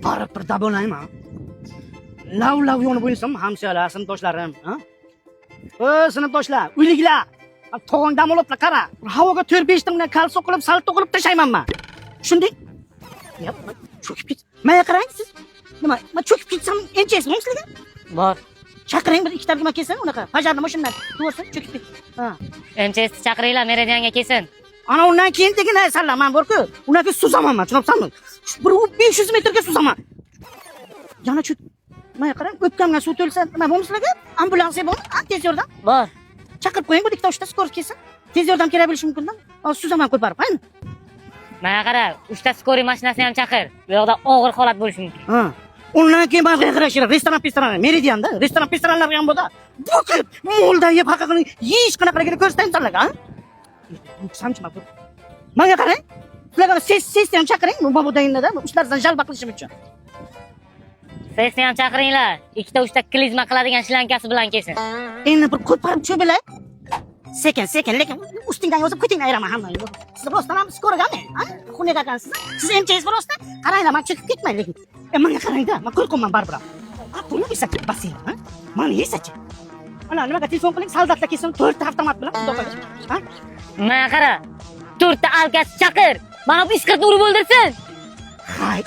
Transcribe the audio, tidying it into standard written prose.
Barib bir dabolayman. Lav yonib o'ynsam, hamshiralar, sinfdoshlarim, ha? Sinfdoshlar, uyliklar. Tog'ong dam oliblar, qara. Havoga 4-5 ta bilan kalso qilib, salto qilib tashlaymanman. Tushunding? Yap, cho'kib ket. Menga qarang siz. Nima? Men cho'kib ketsam, enchasizmi sizlarga? Bor. Chaqiring bir ikkita nima kelsin, unaqa. Pajarni mashinani to'g'risi cho'kib ket. Ha. MCS chaqiringlar, meridianga kelsin. Ana undan keyin degan narsalar men bor-ku, undan keyin suzaman men, tushunabsanmi? Bir 500 metrga suzaman. Yana cho'k. Menga qarang, o'pkamga suv to'lsa, nima bo'lmaslarga? Ambulans bormi? Tez yordam. Bor. Chaqirib qo'ying, bu ikkita uchta skor kelsin. Tez yordam kerak bo'lishi mumkin-da. Suzaman ko'tarib, ayni. Mana qara, 3 ta skoriy mashinasini ham chaqir. Bu yoqda og'ir holat bo'lishi mumkin. Ha. Undan keyin men qarashlar, restoran, Meridianda, restoranlar ham bo'ldi. Bugun moldan yeb haqiqatni hech qanaqaligini ko'rsataymi sizlarga, ha? Samchima bu. Menga qarang. Sizlarga sessiya ham chaqiring, bu bobodayinda, ulardan jalba qilishim uchun. Sesni ham chaqiringlar. 2-3 ta klizma qiladigan shlankasi bilan kelsin. Endi bir ko'parib cho'bilay. Sekin, lekin ustingdan yozib qo'ying ayraman hammangni. Siz rostdan ham skorgami? Ha? Xunaga ekansiz. Siz MCS rostdan qaranglar, men chiqib ketmay lekin. Menga qarangda, men qo'rqaman baribir. Buni bilsak basing, ha? Mani yesachi. Ana nimaga telefon qiling, soldatlar kelsin, 4 ta avtomat bilan do'konga. Ha? Mana qara, 4 ta alkas chaqir. Mana bu isqirtni urib o'ldirsin. Hay.